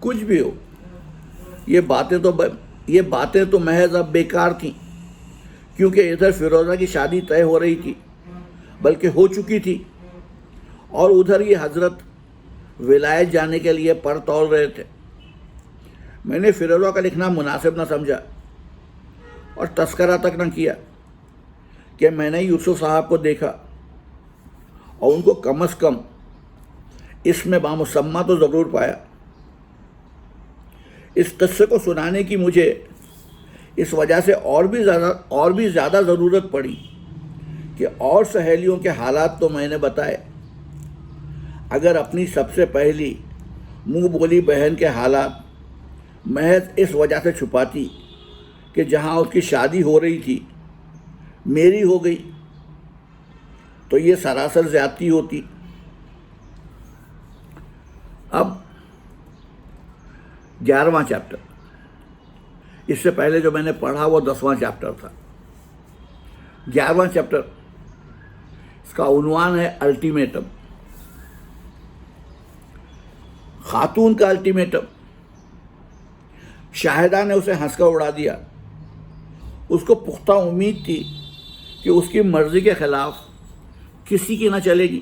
کچھ بھی ہو، یہ باتیں تو محض اب بیکار تھیں، کیونکہ ادھر فیروزہ کی شادی طے ہو رہی تھی، بلکہ ہو چکی تھی، اور ادھر یہ حضرت ولایت جانے کے لیے پر تول رہے تھے۔ میں نے فیروزہ کا لکھنا مناسب نہ سمجھا اور تذکرہ تک نہ کیا کہ میں نے یوسف صاحب کو دیکھا اور ان کو کم از کم اس میں بامسمہ تو ضرور پایا۔ اس قصے کو سنانے کی مجھے اس وجہ سے اور بھی زیادہ ضرورت پڑی کہ اور سہیلیوں کے حالات تو میں نے بتائے، اگر اپنی سب سے پہلی منہ بولی بہن کے حالات محض اس وجہ سے چھپاتی کہ جہاں اس کی شادی ہو رہی تھی میری ہو گئی تو یہ سراسر زیادتی ہوتی۔ اب 11واں چیپٹر، اس سے پہلے جو میں نے پڑھا وہ 10واں چیپٹر تھا۔ 11واں چیپٹر، اس کا عنوان ہے الٹیمیٹم، خاتون کا الٹیمیٹم۔ شاہدہ نے اسے ہنس کر اڑا دیا۔ اس کو پختہ امید تھی کہ اس کی مرضی کے خلاف کسی کی نہ چلے گی۔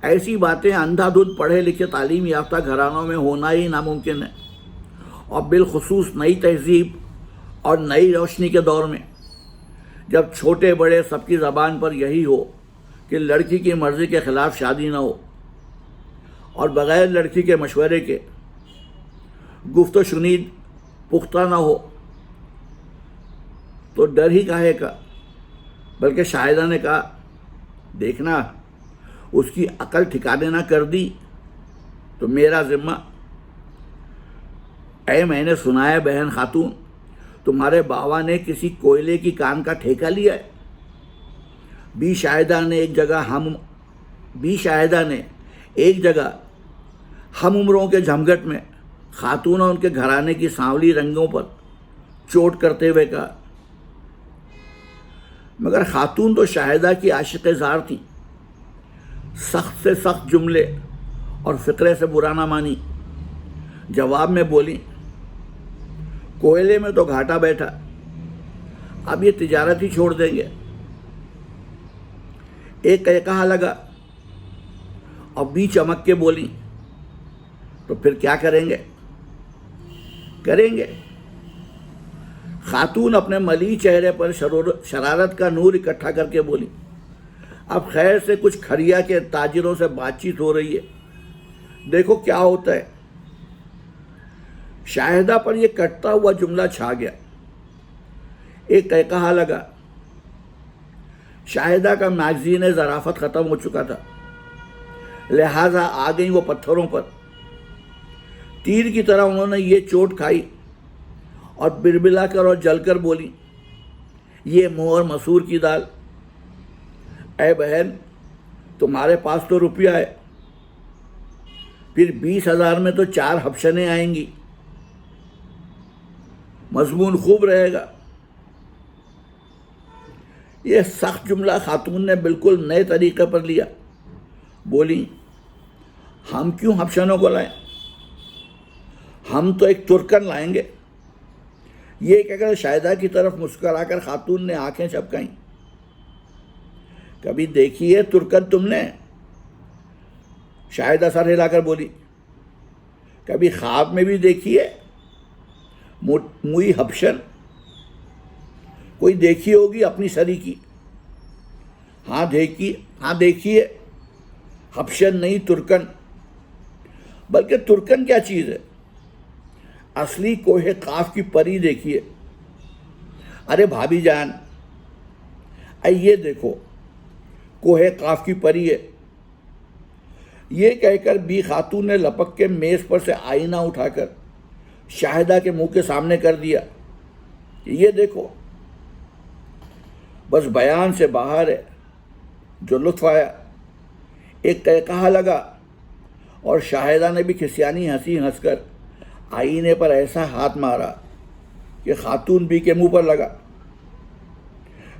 ایسی باتیں اندھا دھند پڑھے لکھے تعلیم یافتہ گھرانوں میں ہونا ہی ناممکن ہے، اور بالخصوص نئی تہذیب اور نئی روشنی کے دور میں، جب چھوٹے بڑے سب کی زبان پر یہی ہو کہ لڑکی کی مرضی کے خلاف شادی نہ ہو اور بغیر لڑکی کے مشورے کے گفت و شنید پختہ نہ ہو، تو ڈر ہی کاہے کا۔ بلکہ شاہدہ نے کہا، دیکھنا اس کی عقل ٹھکانے نہ کر دی تو میرا ذمہ۔ میں نے سنا ہے بہن خاتون، تمہارے باوا نے کسی کوئلے کی کان کا ٹھیکہ لیا ہے۔ بی شاہدہ نے ایک جگہ ہم عمروں کے جھمگٹ میں خاتون اور ان کے گھرانے کی سانولی رنگوں پر چوٹ کرتے ہوئے کہا، مگر خاتون تو شاہدہ کی عاشق زار تھیں۔ سخت سے سخت جملے اور فقرے سے برا نہ مانی، جواب میں بولی، کوئلے میں تو گھاٹا بیٹھا، اب یہ تجارت ہی چھوڑ دیں گے۔ ایک کہا لگا اور بی چمک کے بولی، تو پھر کیا کریں گے؟ خاتون اپنے ملی چہرے پر شرارت کا نور اکٹھا کر کے بولی، اب خیر سے کچھ کھڑیا کے تاجروں سے بات چیت ہو رہی ہے، دیکھو کیا ہوتا ہے۔ شاہدہ پر یہ کٹتا ہوا جملہ چھا گیا۔ ایک کہا لگا، شاہدہ کا میگزین ظرافت ختم ہو چکا تھا، لہٰذا آ گئیں وہ پتھروں پر۔ تیر کی طرح انہوں نے یہ چوٹ کھائی اور بربلا کر اور جل کر بولی، یہ منہ اور مسور کی دال۔ اے بہن، تمہارے پاس تو روپیہ ہے، پھر 20,000 میں تو 4 حبشنیں آئیں گی، مضمون خوب رہے گا۔ یہ سخت جملہ خاتون نے بالکل نئے طریقے پر لیا، بولی، ہم کیوں حبشنوں کو لائیں، ہم تو ایک ترکن لائیں گے۔ یہ کہہ کر شاہدہ کی طرف مسکرا کر خاتون نے آنکھیں چپکائیں۔ کبھی دیکھی ہے ترکن تم نے؟ شاہدہ سر ہلا کر بولی، کبھی خواب میں بھی دیکھی ہے موئی حبشن؟ کوئی دیکھی ہوگی اپنی سری کی؟ ہاں دیکھیے، حبشن نہیں ترکن۔ بلکہ ترکن کیا چیز ہے؟ اصلی کوہ قاف کی پری دیکھیے۔ ارے بھابھی جان، یہ دیکھو کوہ قاف کی پری ہے۔ یہ کہہ کر بی خاتون نے لپک کے میز پر سے آئینہ اٹھا کر شاہدہ کے منہ کے سامنے کر دیا کہ یہ دیکھو۔ بس بیان سے باہر ہے، جو لطف آیا۔ ایک کہا لگا اور شاہدہ نے بھی کھسیانی ہنسی ہنس کر آئینے پر ایسا ہاتھ مارا کہ خاتون بی کے منہ پر لگا۔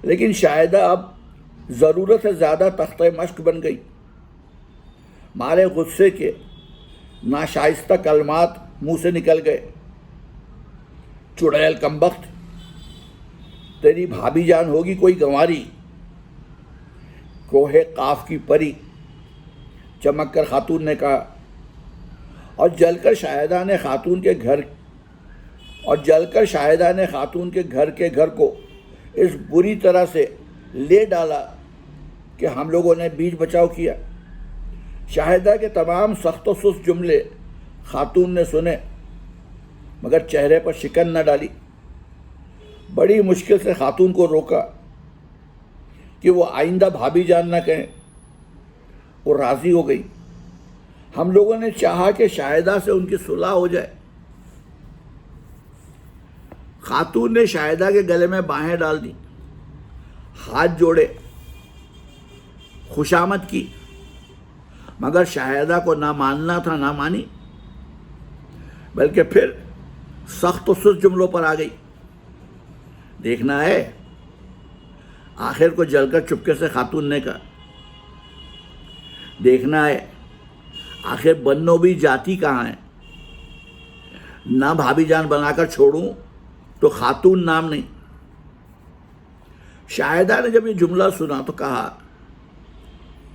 لیکن شاہدہ اب ضرورت سے زیادہ تختہ مشق بن گئی۔ مارے غصے کے ناشائستہ کلمات منہ سے نکل گئے. چڑیل کمبخت، تیری بھابھی جان ہوگی کوئی گنواری. کوہ قاف کی پری، چمک کر خاتون نے کہا. اور جل کر شاہدہ نے خاتون کے گھر کو اس بری طرح سے لے ڈالا کہ ہم لوگوں نے بیچ بچاؤ کیا. شاہدہ کے تمام سخت و سست جملے خاتون نے سنے، مگر چہرے پر شکن نہ ڈالی. بڑی مشکل سے خاتون کو روکا کہ وہ آئندہ بھابھی جان نہ کہیں. وہ راضی ہو گئی. ہم لوگوں نے چاہا کہ شاہدہ سے ان کی صلح ہو جائے. خاتون نے شاہدہ کے گلے میں باہیں ڈال دی، ہاتھ جوڑے، خوشامد کی، مگر شاہدہ کو نہ ماننا تھا نہ مانی، بلکہ پھر سخت و سست جملوں پر آ گئی. دیکھنا ہے. آخر کو جل کر چپکے سے خاتون نے کہا. دیکھنا ہے آخر بنو بھی جاتی کہاں ہے. نہ بھابھی جان بنا کر چھوڑوں تو خاتون نام نہیں. شاہدہ نے جب یہ جملہ سنا تو کہا،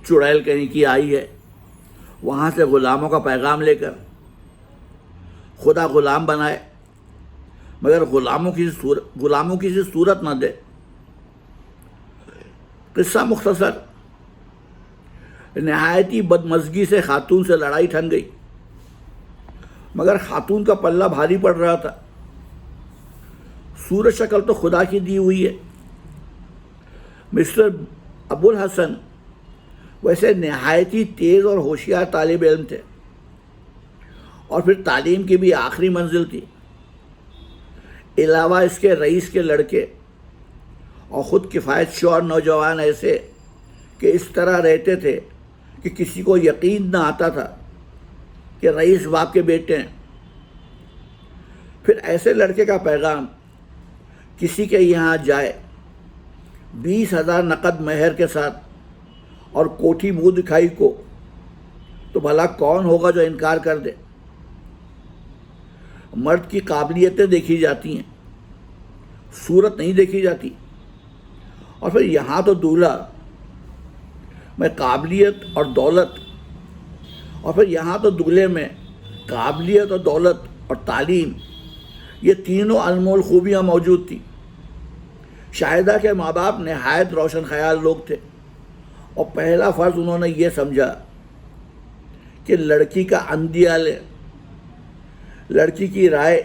چڑیل کہیں کی آئی ہے وہاں سے غلاموں کا پیغام لے کر. خدا غلام بنائے مگر غلاموں کی صورت نہ دے. قصہ مختصر. نہایتی بدمزگی سے خاتون سے لڑائی ٹھن گئی، مگر خاتون کا پلہ بھاری پڑ رہا تھا. صورت شکل تو خدا کی دی ہوئی ہے. مسٹر ابو الحسن ویسے نہایتی تیز اور ہوشیار طالب علم تھے، اور پھر تعلیم کی بھی آخری منزل تھی. علاوہ اس کے رئیس کے لڑکے اور خود کفایت شور نوجوان ایسے کہ اس طرح رہتے تھے کہ کسی کو یقین نہ آتا تھا کہ رئیس باپ کے بیٹے ہیں. پھر ایسے لڑکے کا پیغام کسی کے یہاں جائے 20,000 نقد مہر کے ساتھ اور کوٹھی منہ دکھائی کو، تو بھلا کون ہوگا جو انکار کر دے. مرد کی قابلیتیں دیکھی جاتی ہیں، صورت نہیں دیکھی جاتی. اور پھر یہاں تو دولہا میں قابلیت اور دولت، اور پھر یہاں تو دولہے میں قابلیت اور دولت اور تعلیم، یہ تینوں انمول خوبیاں موجود تھیں. شاہدہ کے ماں باپ نہایت روشن خیال لوگ تھے، اور پہلا فرض انہوں نے یہ سمجھا کہ لڑکی کا اندیہ لے. لڑکی کی رائے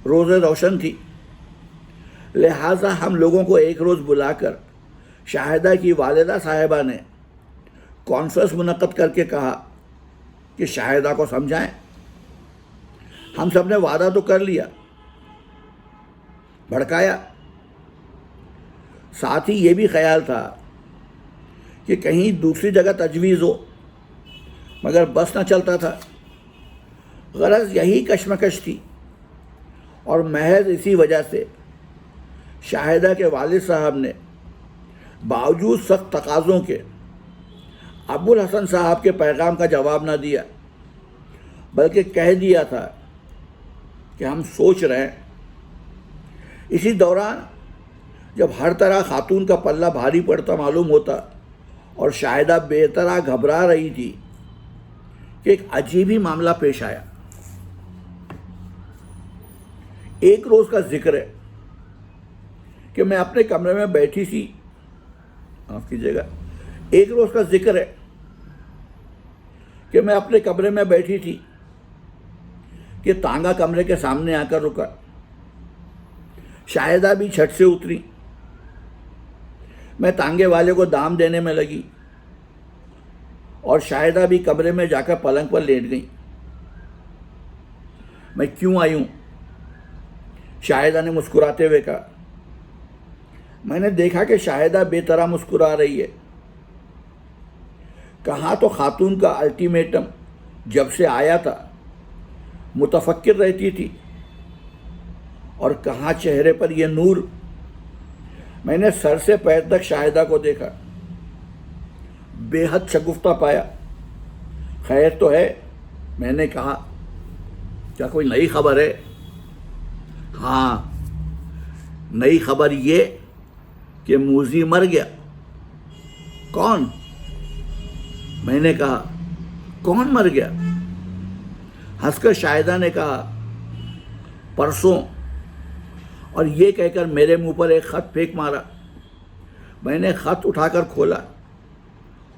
روز روشن تھی، لہٰذا ہم لوگوں کو ایک روز بلا کر شاہدہ کی والدہ صاحبہ نے کانفرنس منعقد کر کے کہا کہ شاہدہ کو سمجھائیں. ہم سب نے وعدہ تو کر لیا، بھڑکایا. ساتھ ہی یہ بھی خیال تھا کہ کہیں دوسری جگہ تجویز ہو، مگر بس نہ چلتا تھا. غرض یہی کشمکش تھی، اور محض اسی وجہ سے شاہدہ کے والد صاحب نے باوجود سخت تقاضوں کے ابو الحسن صاحب کے پیغام کا جواب نہ دیا، بلکہ کہہ دیا تھا کہ ہم سوچ رہے ہیں. اسی دوران جب ہر طرح خاتون کا پلہ بھاری پڑتا معلوم ہوتا اور شاہدہ بے طرح گھبرا رہی تھی کہ ایک عجیب ہی معاملہ پیش آیا. ایک روز کا ذکر ہے کہ میں اپنے کمرے میں بیٹھی تھی. معاف کیجیے گا. ایک روز کا ذکر ہے کہ میں اپنے کمرے میں بیٹھی تھی کہ تانگا کمرے کے سامنے آ کر رکا. شاہدہ بھی چھت سے اتری. میں تانگے والے کو دام دینے میں لگی اور شاہدہ بھی کمرے میں جا کر پلنگ پر لیٹ گئی. میں کیوں آئی ہوں؟ شاہدہ نے مسکراتے ہوئے کہا. میں نے دیکھا کہ شاہدہ بے طرح مسکرا رہی ہے. کہاں تو خاتون کا الٹیمیٹم جب سے آیا تھا متفکر رہتی تھی، اور کہاں چہرے پر یہ نور. میں نے سر سے پیر تک شاہدہ کو دیکھا، بے حد شگفتہ پایا. خیر تو ہے میں نے کہا کیا کوئی نئی خبر ہے؟ ہاں، نئی خبر یہ کہ موذی مر گیا۔ کون؟ میں نے کہا کون مر گیا؟ ہنس کر شاہدہ نے کہا پرسوں، اور یہ کہہ کر میرے منہ پر ایک خط پھینک مارا۔ میں نے خط اٹھا کر کھولا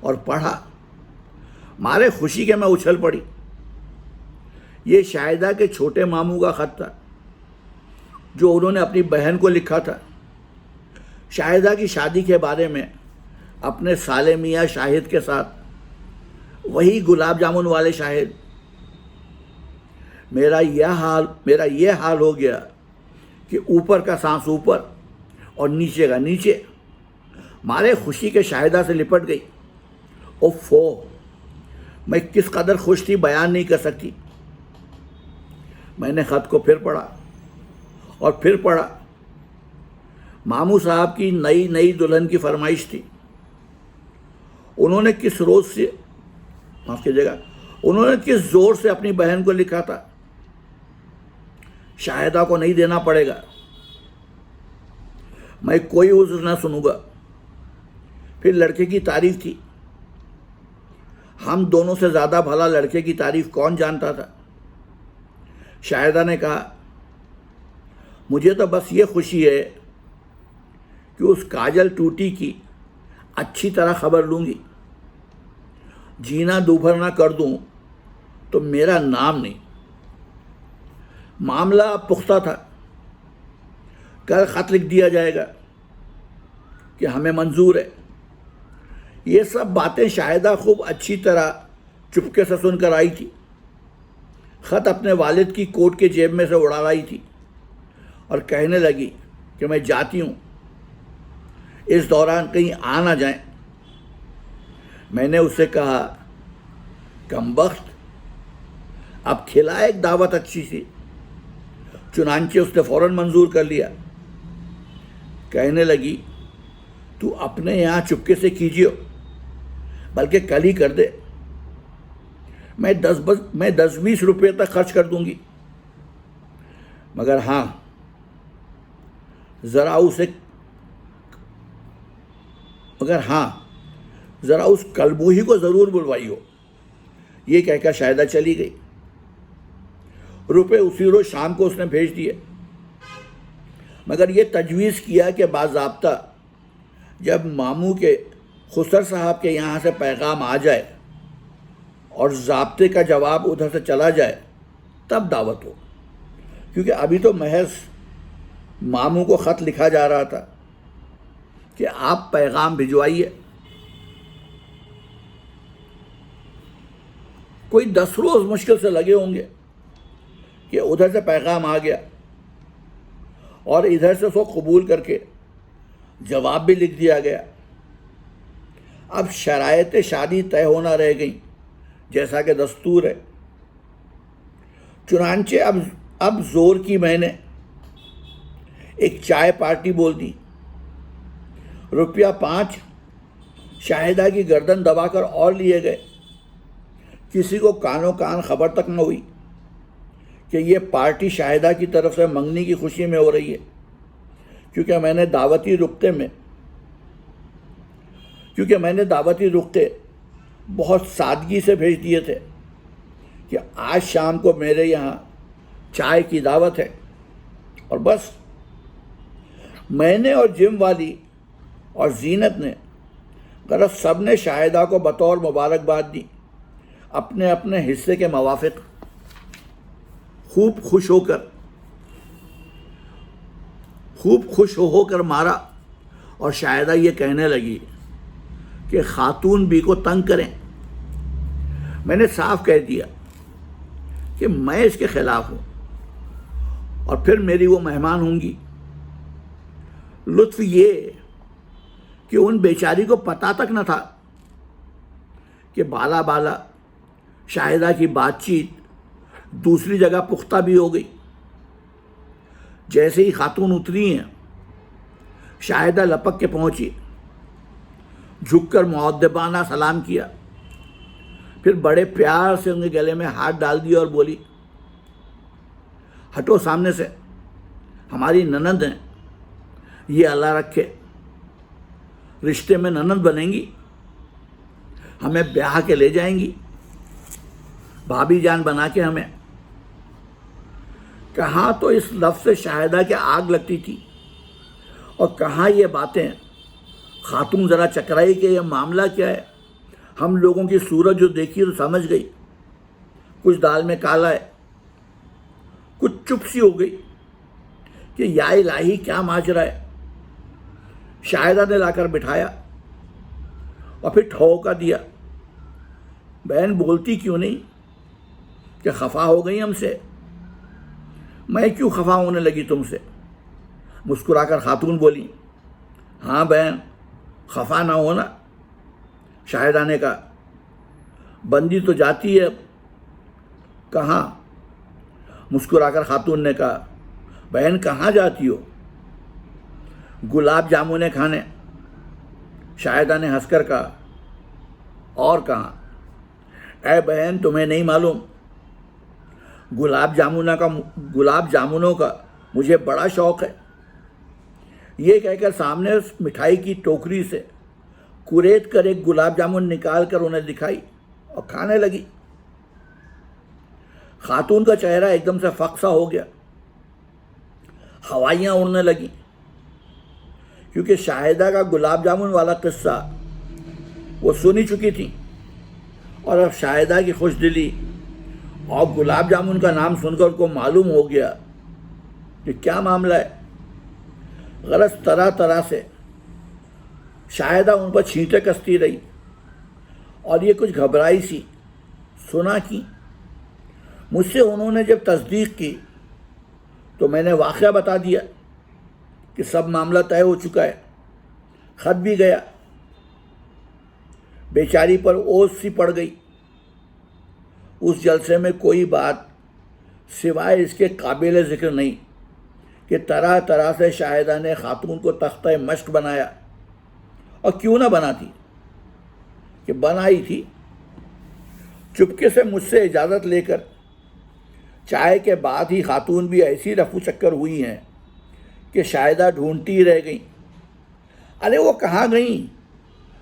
اور پڑھا۔ مارے خوشی کے میں اچھل پڑی۔ یہ شاہدہ کے چھوٹے ماموں کا خط تھا جو انہوں نے اپنی بہن کو لکھا تھا، شاہدہ کی شادی کے بارے میں، اپنے سالے میاں شاہد کے ساتھ، وہی گلاب جامن والے شاہد۔ میرا یہ حال ہو گیا کہ اوپر کا سانس اوپر اور نیچے کا نیچے۔ مارے خوشی کے شاہدہ سے لپٹ گئی۔ اوفو، میں کس قدر خوش تھی بیان نہیں کر سکتی۔ میں نے خط کو پھر پڑھا اور پھر پڑھا۔ ماموں صاحب کی نئی دلہن کی فرمائش تھی۔ انہوں نے کس زور سے اپنی بہن کو لکھا تھا، شاہدہ کو نہیں دینا پڑے گا، میں کوئی عذر نہ سنوں گا۔ پھر لڑکے کی تعریف تھی۔ ہم دونوں سے زیادہ بھلا لڑکے کی تعریف کون جانتا تھا؟ شاہدہ نے کہا مجھے تو بس یہ خوشی ہے کہ اس کاجل ٹوٹی کی اچھی طرح خبر لوں گی۔ جینا دوبھر نہ کر دوں تو میرا نام نہیں۔ معاملہ اب پختہ تھا۔ کل خط لکھ دیا جائے گا کہ ہمیں منظور ہے۔ یہ سب باتیں شاہدہ خوب اچھی طرح چپکے سے سن کر آئی تھی۔ خط اپنے والد کی کوٹ کے جیب میں سے اڑا لائی تھی اور کہنے لگی کہ میں جاتی ہوں، اس دوران کہیں آ نہ جائیں۔ میں نے اس سے کہا کمبخت، اب کھلا ایک دعوت اچھی سی۔ چنانچہ اس نے فوراً منظور کر لیا۔ کہنے لگی تو اپنے یہاں چپکے سے کیجیے، بلکہ کل ہی کر دے، میں 10-20 روپے تک خرچ کر دوں گی، مگر ہاں ذرا اس کلبوہی کو ضرور بلوائی ہو۔ یہ کہہ کر شاہدہ چلی گئی۔ روپے اسی روز شام کو اس نے بھیج دیے، مگر یہ تجویز کیا کہ باضابطہ جب ماموں کے خسر صاحب کے یہاں سے پیغام آ جائے اور ضابطے کا جواب ادھر سے چلا جائے تب دعوت ہو، کیونکہ ابھی تو محض ماموں کو خط لکھا جا رہا تھا کہ آپ پیغام بھجوائیے۔ کوئی 10 روز مشکل سے لگے ہوں گے کہ ادھر سے پیغام آ گیا اور ادھر سے اس کو قبول کر کے جواب بھی لکھ دیا گیا۔ اب شرائط شادی طے ہونا رہ گئی جیسا کہ دستور ہے۔ چنانچہ اب زور کی میں نے ایک چائے پارٹی بول دی۔ ₹5 شاہدہ کی گردن دبا کر اور لیے گئے۔ کسی کو کانوں کان خبر تک نہ ہوئی کہ یہ پارٹی شاہدہ کی طرف سے منگنی کی خوشی میں ہو رہی ہے، کیونکہ میں نے دعوتی رختے بہت سادگی سے بھیج دیے تھے کہ آج شام کو میرے یہاں چائے کی دعوت ہے، اور بس میں نے اور جم والی اور زینت نے، غرض سب نے شاہدہ کو بطور مبارکباد دی، اپنے اپنے حصے کے موافق خوب خوش ہو کر مارا، اور شاہدہ یہ کہنے لگی کہ خاتون بھی کو تنگ کریں۔ میں نے صاف کہہ دیا کہ میں اس کے خلاف ہوں، اور پھر میری وہ مہمان ہوں گی۔ لطف یہ کہ ان بیچاری کو پتہ تک نہ تھا کہ بالا شاہدہ کی بات چیت دوسری جگہ پختہ بھی ہو گئی۔ جیسے ہی خاتون اتری ہیں، شاہدہ لپک کے پہنچی، جھک کر مؤدبانہ سلام کیا، پھر بڑے پیار سے ان کے گلے میں ہاتھ ڈال دیا اور بولی، ہٹو سامنے سے، ہماری ننند ہیں، یہ اللہ رکھے رشتے میں ننند بنیں گی، ہمیں بیاہ کے لے جائیں گی، بھابھی جان بنا کے ہمیں۔ کہاں تو اس لفظ سے شاہدہ کے آگ لگتی تھی، اور کہاں یہ باتیں۔ خاتون ذرا چکرائی کہ یہ معاملہ کیا ہے۔ ہم لوگوں کی صورت جو دیکھی تو سمجھ گئی کچھ دال میں کالا ہے۔ کچھ چپ سی ہو گئی کہ یا الہی کیا ماجرا ہے۔ شاہدہ نے لا کر بٹھایا اور پھر ٹھوکا دیا، بہن بولتی کیوں نہیں کہ خفا ہو گئی ہم سے؟ میں کیوں خفا ہونے لگی تم سے؟ مسکرا کر خاتون بولی، ہاں بہن خفا نہ ہونا۔ شاہدہ نے کہا، بندی تو جاتی ہے اب۔ کہاں؟ مسکرا کر خاتون نے کہا، بہن کہاں جاتی ہو؟ گلاب جامنیں کھانے۔ شاہدہ نے ہنس کر کہا، اور کہاں؟ اے بہن تمہیں نہیں معلوم، گلاب جامنوں کا مجھے بڑا شوق ہے۔ یہ کہہ کر سامنے اس مٹھائی کی ٹوکری سے کوریت کر ایک گلاب جامن نکال کر انہیں دکھائی اور کھانے لگی۔ خاتون کا چہرہ ایک دم سے فقسا ہو گیا، ہوائیاں اڑنے لگیں، کیونکہ شاہدہ کا گلاب جامن والا قصہ وہ سنی چکی تھی، اور اب شاہدہ کی خوش دلی اور گلاب جامن کا نام سن کر ان کو معلوم ہو گیا کہ کیا معاملہ ہے۔ غرض طرح طرح سے شاہدہ ان پر چھینٹیں کستی رہی، اور یہ کچھ گھبرائی سی سنا کی۔ مجھ سے انہوں نے جب تصدیق کی تو میں نے واقعہ بتا دیا کہ سب معاملہ طے ہو چکا ہے، خط بھی گیا۔ بیچاری پر اوس سی پڑ گئی۔ اس جلسے میں کوئی بات سوائے اس کے قابل ذکر نہیں کہ طرح طرح سے شاہدہ نے خاتون کو تختہ مشق بنایا، اور کیوں نہ بناتی، کہ بنائی تھی۔ چپکے سے مجھ سے اجازت لے کر چائے کے بعد ہی خاتون بھی ایسی رفو چکر ہوئی ہیں کہ شاہدہ ڈھونڈتی رہ گئیں، ارے وہ کہاں گئیں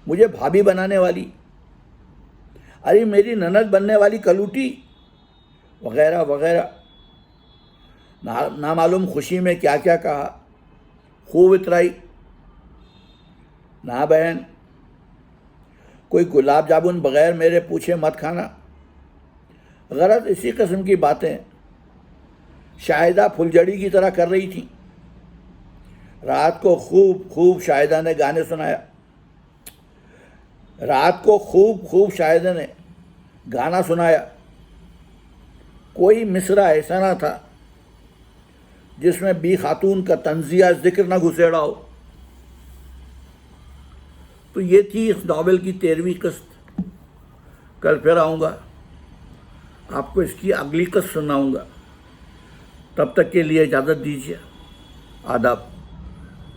مجھے بھابھی بنانے والی، ارے میری نند بننے والی کلوٹی، وغیرہ وغیرہ۔ نامعلوم خوشی میں کیا کیا کہا، خوب اترائی۔ نہ بہن، کوئی گلاب جامن بغیر میرے پوچھے مت کھانا۔ غرض اسی قسم کی باتیں شاہدہ پھلجھڑی کی طرح کر رہی تھیں۔ رات کو خوب شاہدہ نے گانے سنایا، رات کو خوب شاہدہ نے گانا سنایا۔ کوئی مصرع ایسا نہ تھا جس میں بی خاتون کا طنزیہ ذکر نہ گھسیڑا ہو۔ تو یہ تھی اس ناول کی 13ویں قسط۔ کل پھر آؤں گا، آپ کو اس کی اگلی قسط سناؤں گا۔ تب تک کے لیے اجازت دیجیے، آداب۔